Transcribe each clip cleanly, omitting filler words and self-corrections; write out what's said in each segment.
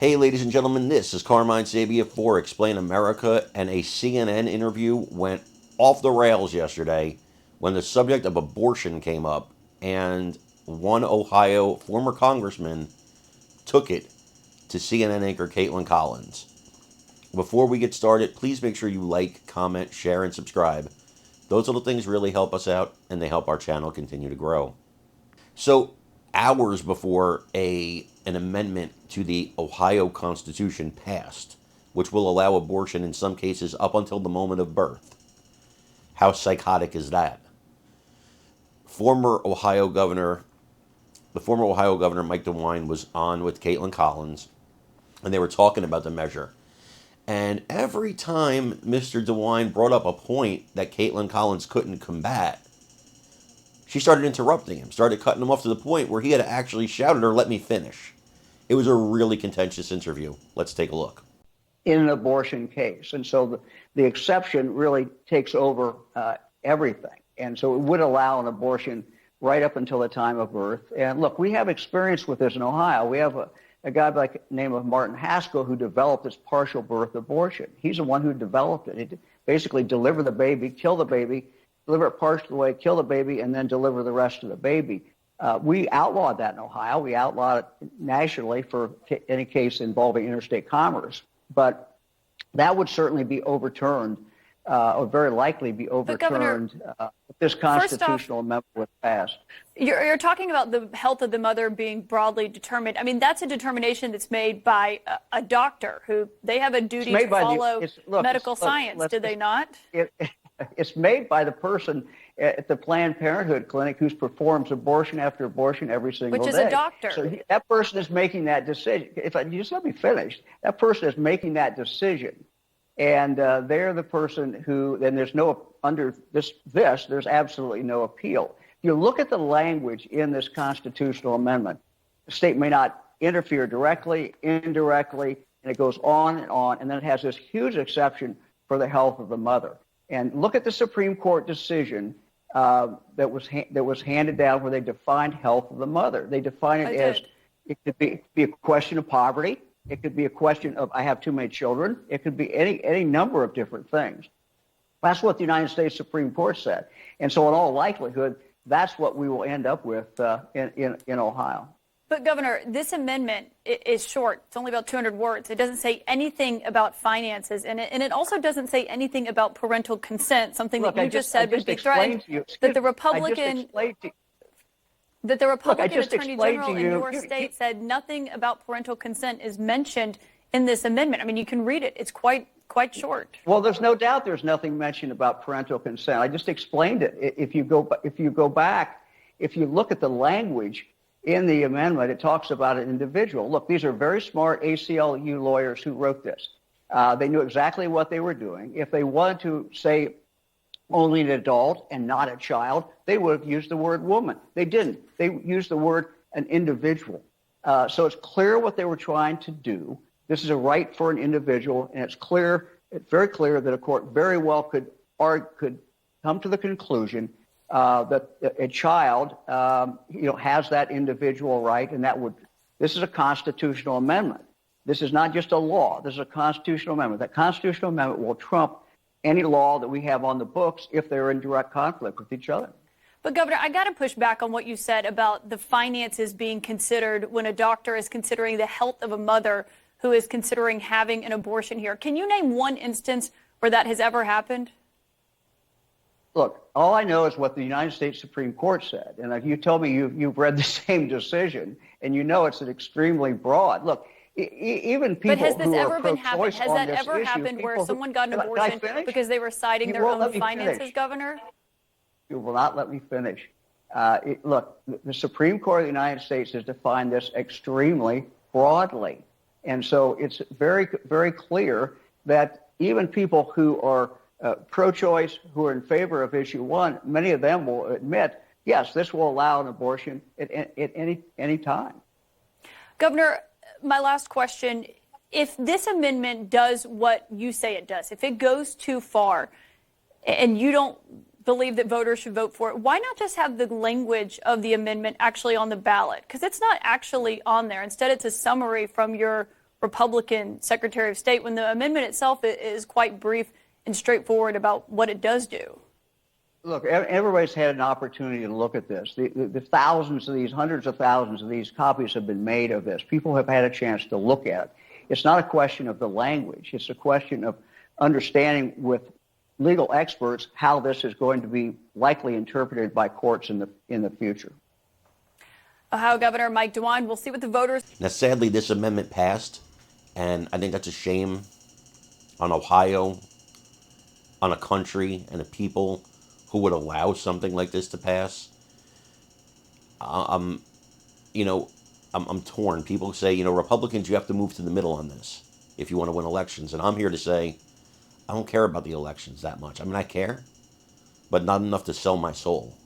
Hey, ladies and gentlemen, this is Carmine Sabia for Explain America, and a CNN interview went off the rails yesterday when the subject of abortion came up, and one Ohio former congressman took it to CNN anchor Caitlin Collins. Before we get started, please make sure you like, comment, share, and subscribe. Those little things really help us out, and they help our channel continue to grow. So, hours before an amendment to the Ohio Constitution passed, which will allow abortion in some cases up until the moment of birth. How psychotic is that? Former Ohio Governor, the former Ohio Governor Mike DeWine was on with Caitlin Collins, and they were talking about the measure. And every time Mr. DeWine brought up a point that Caitlin Collins couldn't combat, she started interrupting him, started cutting him off to the point where he had to actually shout at her, "Let me finish." It was a really contentious interview. Let's take a look. In an abortion case. And so the exception really takes over everything. And so it would allow an abortion right up until the time of birth. And look, we have experience with this in Ohio. We have a guy by the name of Martin Haskell who developed this partial birth abortion. He's the one who developed it. He basically deliver the baby, kill the baby, deliver it partially away, kill the baby, and then deliver the rest of the baby. We outlawed that in Ohio. We outlawed it nationally for any case involving interstate commerce. But that would certainly be overturned, or very likely be overturned if this constitutional amendment was passed. You're talking about the health of the mother being broadly determined. I mean, that's a determination that's made by a doctor who they have a duty to follow medical science, do they not? It's made by the person at the Planned Parenthood clinic who performs abortion after abortion every single day. Which is a doctor. So that person is making that decision. If I just let me finish, that person is making that decision, and they're the person who. Then there's no under this. There's absolutely no appeal. If you look at the language in this constitutional amendment, the state may not interfere directly, indirectly, and it goes on, and then it has this huge exception for the health of the mother. And look at the Supreme Court decision that was handed down where they defined health of the mother. They define it as it could be a question of poverty. It could be a question of I have too many children. It could be any number of different things. That's what the United States Supreme Court said. And so in all likelihood, that's what we will end up with in Ohio. But, Governor, this amendment is short. It's only about 200 words. It doesn't say anything about finances in it, and it also doesn't say anything about parental consent, something that you just said would be threatened. That the Republican Attorney General in your state said nothing about parental consent is mentioned in this amendment. I mean, you can read it. It's quite short. Well, there's no doubt there's nothing mentioned about parental consent. I just explained it. If you go back, if you look at the language in the amendment, it talks about an individual. Look, these are very smart ACLU lawyers who wrote this. They knew exactly what they were doing. If they wanted to say only an adult and not a child, they would have used the word woman. They didn't. They used the word an individual. So it's clear what they were trying to do. This is a right for an individual, and it's very clear that a court very well could come to the conclusion that a child, has that individual right, and this is a constitutional amendment. This is not just a law. This is a constitutional amendment. That constitutional amendment will trump any law that we have on the books if they're in direct conflict with each other. But, Governor, I got to push back on what you said about the finances being considered when a doctor is considering the health of a mother who is considering having an abortion here. Can you name one instance where that has ever happened? Look, all I know is what the United States Supreme Court said. And if you tell me you've read the same decision, and you know it's an extremely broad. Look, even people who are pro-choice on this issue. But has this ever been happened? Has that ever happened where someone got an abortion because they were citing their own finances, Governor? You will not let me finish. Look, the Supreme Court of the United States has defined this extremely broadly. And so it's very, very clear that even people who are pro-choice, who are in favor of issue one, many of them will admit, yes, this will allow an abortion at any time. Governor, my last question, if this amendment does what you say it does, if it goes too far and you don't believe that voters should vote for it, why not just have the language of the amendment actually on the ballot? Because it's not actually on there. Instead, it's a summary from your Republican Secretary of State when the amendment itself is quite brief and straightforward about what it does do? Look, everybody's had an opportunity to look at this. The thousands of these, hundreds of thousands of these copies have been made of this. People have had a chance to look at it. It's not a question of the language. It's a question of understanding with legal experts how this is going to be likely interpreted by courts in the future. Ohio Governor Mike DeWine, we'll see what the voters. Now, sadly, this amendment passed, and I think that's a shame on Ohio, on a country and a people who would allow something like this to pass. I'm torn. People say, Republicans, you have to move to the middle on this if you want to win elections. And I'm here to say, I don't care about the elections that much. I mean, I care, but not enough to sell my soul.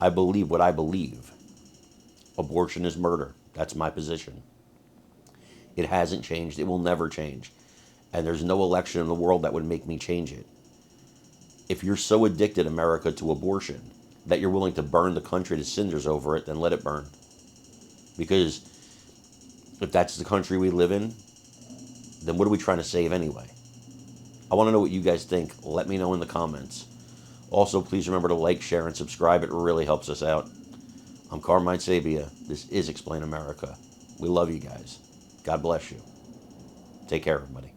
I believe what I believe. Abortion is murder. That's my position. It hasn't changed. It will never change. And there's no election in the world that would make me change it. If you're so addicted, America, to abortion that you're willing to burn the country to cinders over it, then let it burn. Because if that's the country we live in, then what are we trying to save anyway? I want to know what you guys think. Let me know in the comments. Also, please remember to like, share, and subscribe. It really helps us out. I'm Carmine Sabia. This is Explain America. We love you guys. God bless you. Take care, everybody.